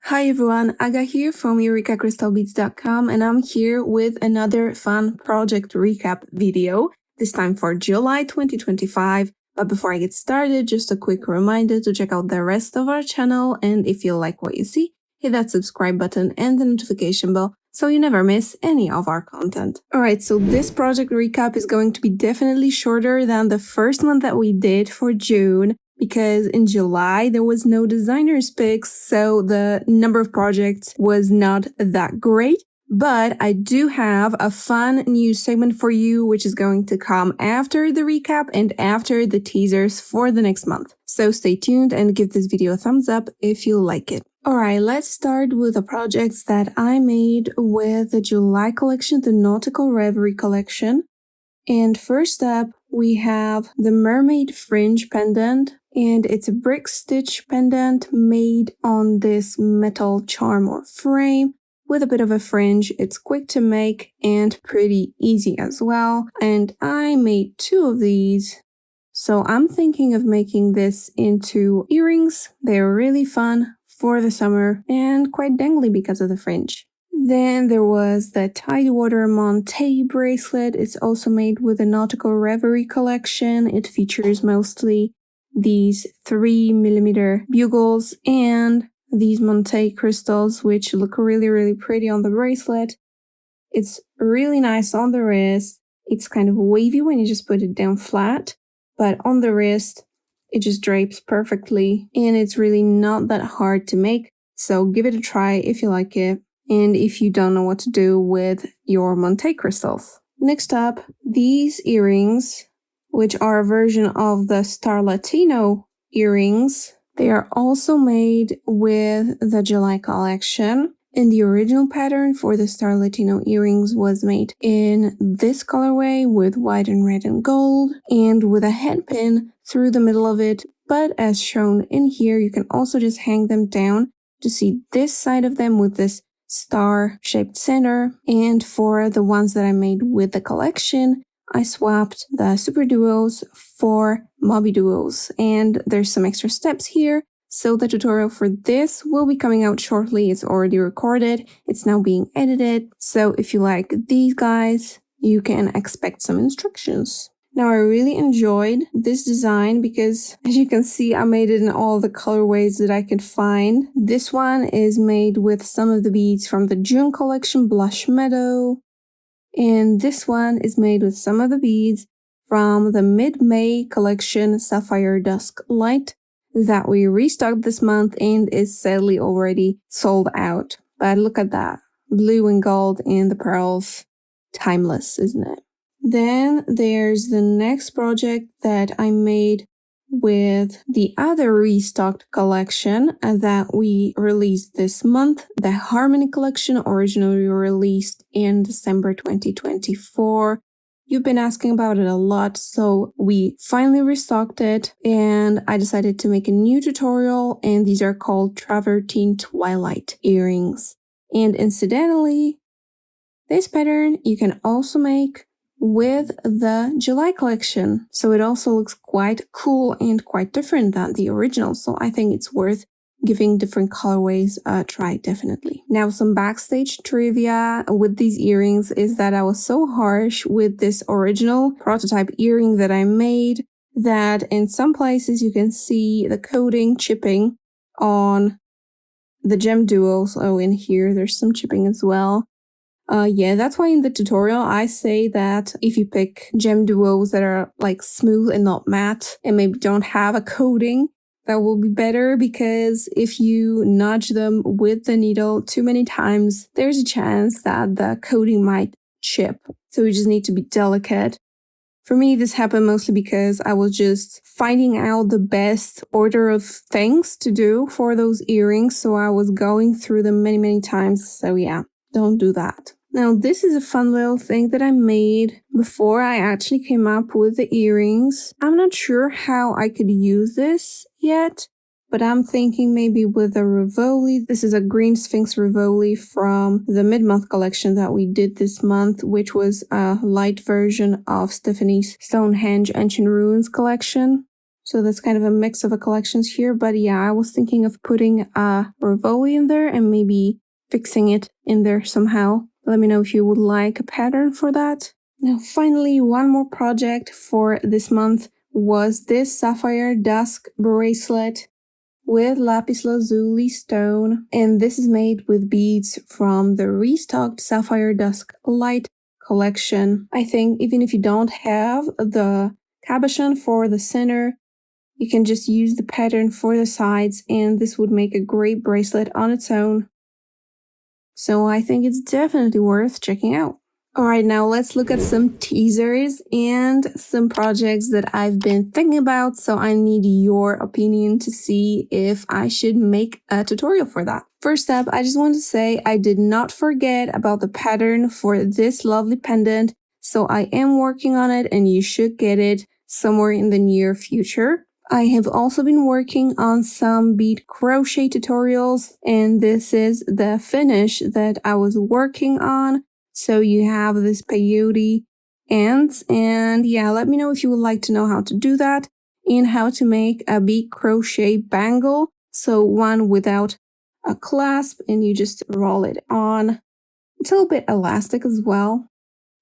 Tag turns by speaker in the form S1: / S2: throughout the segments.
S1: Hi everyone, Aga here from EurekaCrystalBeads.com, and I'm here with another fun project recap video, this time for July 2025. But before I get started, just a quick reminder to check out the rest of our channel, and if you like what you see, hit that subscribe button and the notification bell so you never miss any of our content. Alright, so this project recap is going to be definitely shorter than the first one that we did for June, because in July there was no designer's picks, so the number of projects was not that great. But I do have a fun new segment for you, which is going to come after the recap and after the teasers for the next month. So stay tuned and give this video a thumbs up if you like it. Alright, let's start with the projects that I made with the July collection, the Nautical Reverie collection. And first up, we have the Mermaid Fringe pendant, and it's a brick stitch pendant made on this metal charm or frame with a bit of a fringe. It's quick to make and pretty easy as well. And I made two of these, so I'm thinking of making this into earrings. They're really fun for the summer and quite dangly because of the fringe. Then there was the Tidewater Monte bracelet. It's also made with the Nautical Reverie collection. It features mostly these 3mm bugles and these Monte crystals, which look really pretty on the bracelet. It's really nice on the wrist. It's kind of wavy when you just put it down flat, but on the wrist, it just drapes perfectly, and it's really not that hard to make. So give it a try if you like it, and if you don't know what to do with your Monte crystals. Next up, these earrings, which are a version of the Star Latino earrings. They are also made with the July collection. And the original pattern for the Star Latino earrings was made in this colorway with white and red and gold, and with a head pin through the middle of it. But as shown in here, you can also just hang them down to see this side of them with this star-shaped center. And for the ones that I made with the collection, I swapped the Super Duos for Mobby Duos, and there's some extra steps here. So the tutorial for this will be coming out shortly. It's already recorded. It's now being edited. So if you like these guys, you can expect some instructions. Now, I really enjoyed this design because, as you can see, I made it in all the colorways that I could find. This one is made with some of the beads from the June collection, Blush Meadow. And this one is made with some of the beads from the mid-May collection, Sapphire Dusk Light, that we restocked this month and is sadly already sold out. But look at that. Blue and gold and the pearls. Timeless, isn't it? Then there's the next project that I made with the other restocked collection that we released this month, the Harmony collection, originally released in December 2024. You've been asking about it a lot, so we finally restocked it, and I decided to make a new tutorial, and these are called Travertine Twilight earrings. And incidentally, this pattern you can also make with the July collection, so it also looks quite cool and quite different than the original, so I think it's worth giving different colorways a try, definitely. Now, some backstage trivia with these earrings is that I was so harsh with this original prototype earring that I made that in some places you can see the coating chipping on the gem duos. Oh, in here there's some chipping as well. Yeah, that's why in the tutorial I say that if you pick gem duos that are like smooth and not matte and maybe don't have a coating, that will be better, because if you nudge them with the needle too many times, there's a chance that the coating might chip. So you just need to be delicate. For me, this happened mostly because I was just finding out the best order of things to do for those earrings, so I was going through them many times. So yeah, don't do that. Now, this is a fun little thing that I made before I actually came up with the earrings. I'm not sure how I could use this yet, but I'm thinking maybe with a Rivoli. This is a Green Sphinx Rivoli from the mid-month collection that we did this month, which was a light version of Stephanie's Stonehenge Ancient Ruins collection. So that's kind of a mix of a collections here. But yeah, I was thinking of putting a Rivoli in there and maybe fixing it in there somehow. Let me know if you would like a pattern for that. Now, finally, one more project for this month was this sapphire dusk bracelet with lapis lazuli stone, and this is made with beads from the restocked Sapphire Dusk Light collection. I think even if you don't have the cabochon for the center, you can just use the pattern for the sides, and this would make a great bracelet on its own. So I think it's definitely worth checking out. Alright, now let's look at some teasers and some projects that I've been thinking about, so I need your opinion to see if I should make a tutorial for that. First up, I just want to say I did not forget about the pattern for this lovely pendant, so I am working on it and you should get it somewhere in the near future. I have also been working on some bead crochet tutorials, and this is the finish that I was working on. So you have this peyote ends, and yeah, let me know if you would like to know how to do that and how to make a bead crochet bangle. So one without a clasp, and you just roll it on. It's a little bit elastic as well.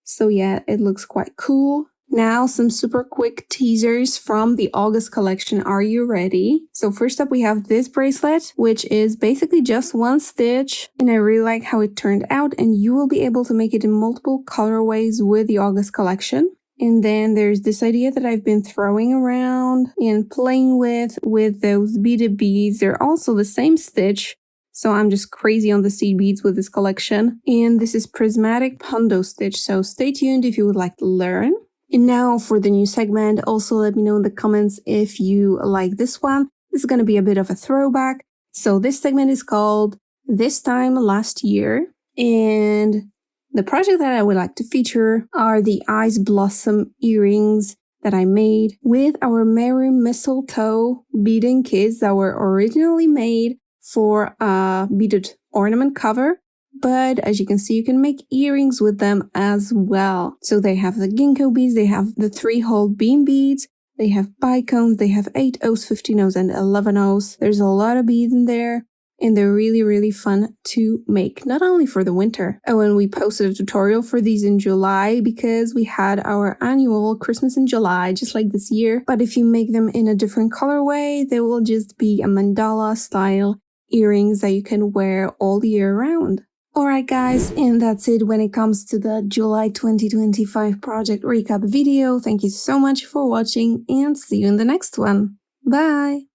S1: So yeah, it looks quite cool. Now some super quick teasers from the August collection. Are you ready? So first up we have this bracelet, which is basically just one stitch, and I really like how it turned out, and you will be able to make it in multiple colorways with the August collection. And then there's this idea that I've been throwing around and playing with those beaded beads. They're also the same stitch, so I'm just crazy on the seed beads with this collection. And this is prismatic pondo stitch, so stay tuned if you would like to learn. And now for the new segment, also let me know in the comments if you like this one. This is going to be a bit of a throwback. So this segment is called This Time Last Year. And the project that I would like to feature are the Ice Blossom earrings that I made with our Merry Mistletoe beading kits that were originally made for a beaded ornament cover. But as you can see, you can make earrings with them as well. So they have the ginkgo beads, they have the 3-hole beam beads, they have bicones, they have 8 O's, 15 O's, and 11 O's. There's a lot of beads in there, and they're really, really fun to make, not only for the winter. Oh, and we posted a tutorial for these in July because we had our annual Christmas in July, just like this year. But if you make them in a different colorway, they will just be a mandala style earrings that you can wear all year round. Alright guys, and that's it when it comes to the July 2025 project recap video. Thank you so much for watching, and see you in the next one. Bye!